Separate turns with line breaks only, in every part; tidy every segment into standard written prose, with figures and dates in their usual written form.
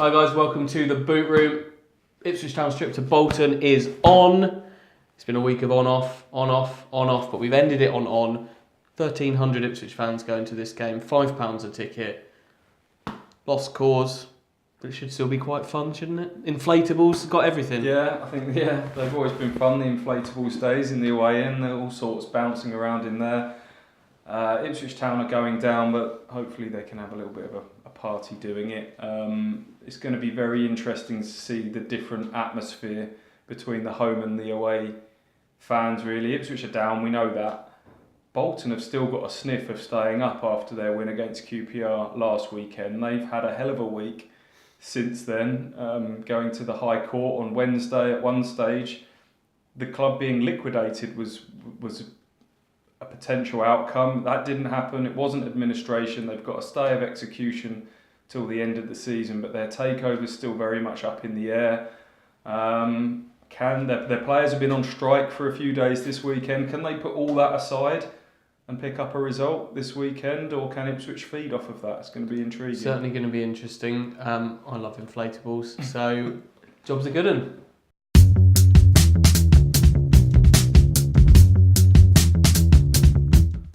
Hi guys, welcome to the boot room. Ipswich Town's trip to Bolton is on. It's been a week of on off, but we've ended it on. 1,300 Ipswich fans going to this game, £5 a ticket. Lost cause, but it should still be quite fun, shouldn't it? Inflatables, got everything.
Yeah, I think they've always been fun, the inflatables days in the away end. There are all sorts bouncing around in there. Ipswich Town are going down, but hopefully they can have a little bit of a party doing it. It's going to be very interesting to see the different atmosphere between the home and the away fans, really. Ipswich are down, we know that. Bolton have still got a sniff of staying up after their win against QPR last weekend. They've had a hell of a week since then, going to the High Court on Wednesday at one stage. The club being liquidated was a potential outcome. That didn't happen. It wasn't administration. They've got a stay of execution till the end of the season, but their takeover is still very much up in the air. Their players have been on strike for a few days this weekend. Can they put all that aside and pick up a result this weekend, or can Ipswich feed off of that? It's going to be intriguing.
Certainly going to be interesting. I love inflatables, so job's a good one.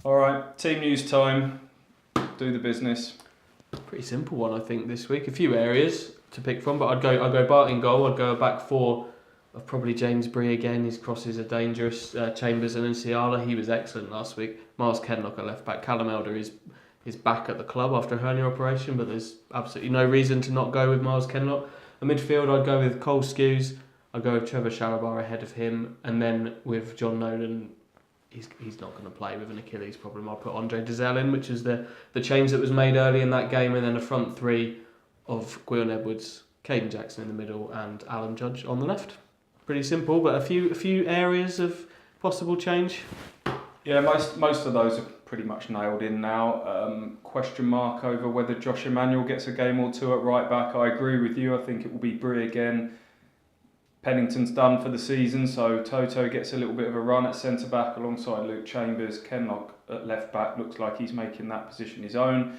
All right, team news time. Do the business.
Pretty simple one, I think, this week. A few areas to pick from, but I'd go Bart in goal. I'd go a back four of probably James Bree again. His crosses are dangerous. Chambers and Nsiala, he was excellent last week. Miles Kenlock at left back. Callum Elder is back at the club after a hernia operation, but there's absolutely no reason to not go with Miles Kenlock. A midfield, I'd go with Cole Skews. I'd go with Trevor Shalabar ahead of him, and then with John Nolan. He's not going to play with an Achilles problem. I'll put Andre Dizelle in, which is the change that was made early in that game, and then a front three of Gwion Edwards, Caden Jackson in the middle, and Alan Judge on the left. Pretty simple, but a few areas of possible change.
Yeah, most of those are pretty much nailed in now. Question mark over whether Josh Emmanuel gets a game or two at right back. I agree with you. I think it will be Bree again. Pennington's done for the season, so Toto gets a little bit of a run at centre-back alongside Luke Chambers. Kenlock at left-back looks like he's making that position his own.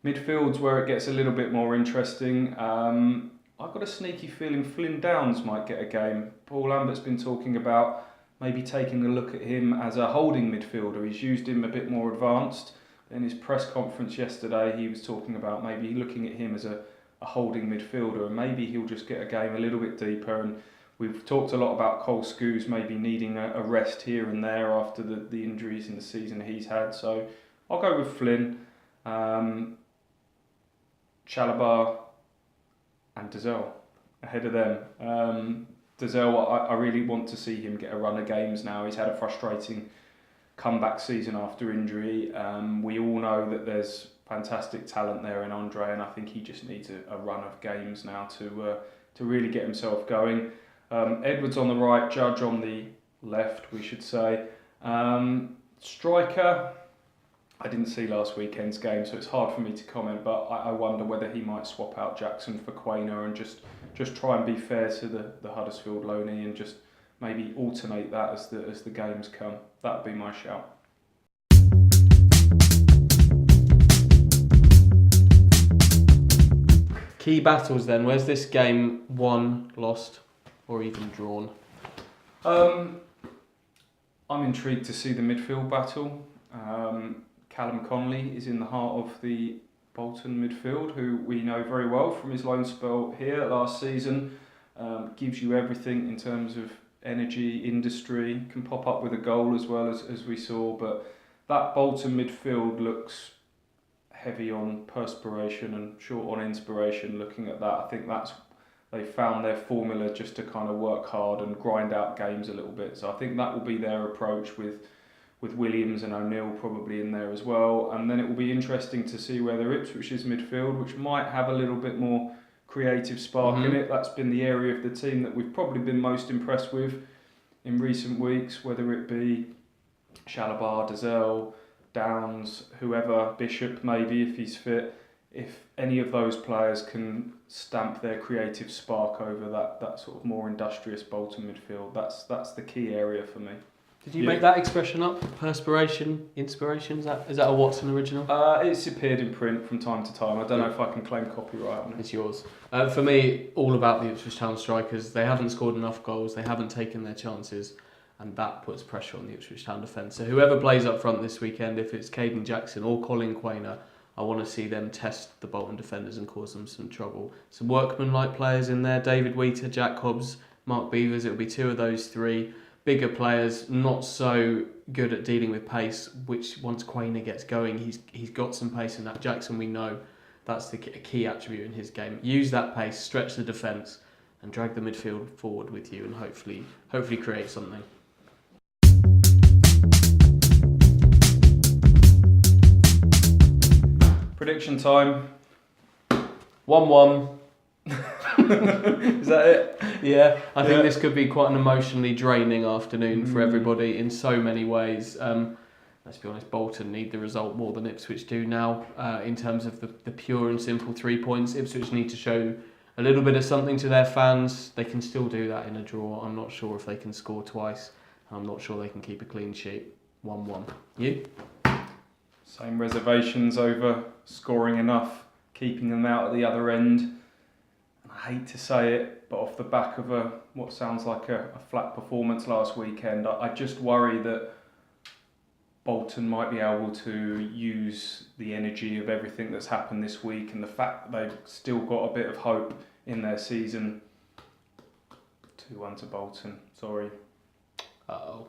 Midfield's where it gets a little bit more interesting. I've got a sneaky feeling Flynn Downs might get a game. Paul Lambert's been talking about maybe taking a look at him as a holding midfielder. He's used him a bit more advanced. In his press conference yesterday, he was talking about maybe looking at him as a holding midfielder, and maybe he'll just get a game a little bit deeper. And we've talked a lot about Cole Skews maybe needing a rest here and there after the injuries in the season he's had. So I'll go with Flynn, Shalabar and Dizelle ahead of them. Dizelle, I really want to see him get a run of games now. He's had a frustrating comeback season after injury. We all know that there's fantastic talent there in Andre, and I think he just needs a run of games now to really get himself going. Edwards on the right, Judge on the left, we should say. Striker, I didn't see last weekend's game, so it's hard for me to comment, but I wonder whether he might swap out Jackson for Quainer and just try and be fair to the Huddersfield loanee and just maybe alternate that as the games come. That would be my shout.
Key battles then. Where's this game won, lost, or even drawn?
I'm intrigued to see the midfield battle. Callum Connolly is in the heart of the Bolton midfield, who we know very well from his loan spell here last season. Gives you everything in terms of energy, industry, can pop up with a goal as well as we saw. But that Bolton midfield looks heavy on perspiration and short on inspiration. Looking at that, I think they found their formula just to kind of work hard and grind out games a little bit. So I think that will be their approach with Williams and O'Neill probably in there as well. And then it will be interesting to see whether Ipswich's midfield, which might have a little bit more creative spark in it. That's been the area of the team that we've probably been most impressed with in recent weeks, whether it be Shalabar, Dizelle, Downs, whoever, Bishop maybe if he's fit. If any of those players can stamp their creative spark over that sort of more industrious Bolton midfield, that's the key area for me.
Did you make that expression up? Perspiration, inspiration? Is that a Watson original?
It's appeared in print from time to time. I don't know if I can claim copyright on it.
It's yours. For me, all about the Ipswich Town strikers. They haven't scored enough goals. They haven't taken their chances. And that puts pressure on the Ipswich Town defence. So whoever plays up front this weekend, if it's Caden Jackson or Colin Quainer, I want to see them test the Bolton defenders and cause them some trouble. Some workman-like players in there. David Wheater, Jack Hobbs, Mark Beavers. It'll be two of those three. Bigger players, not so good at dealing with pace, which once Quainer gets going, he's got some pace in that. Jackson, we know that's the key attribute in his game. Use that pace, stretch the defence, and drag the midfield forward with you, and hopefully create something.
Prediction time.
1-1.
Is that it?
Yeah, I think this could be quite an emotionally draining afternoon for everybody in so many ways. Let's be honest, Bolton need the result more than Ipswich do now in terms of the pure and simple 3 points. Ipswich need to show a little bit of something to their fans. They can still do that in a draw. I'm not sure if they can score twice. I'm not sure they can keep a clean sheet. 1-1. You?
Same reservations over scoring enough, keeping them out at the other end. I hate to say it, but off the back of what sounds like a flat performance last weekend, I just worry that Bolton might be able to use the energy of everything that's happened this week and the fact that they've still got a bit of hope in their season. 2-1 to Bolton, sorry.
Uh-oh.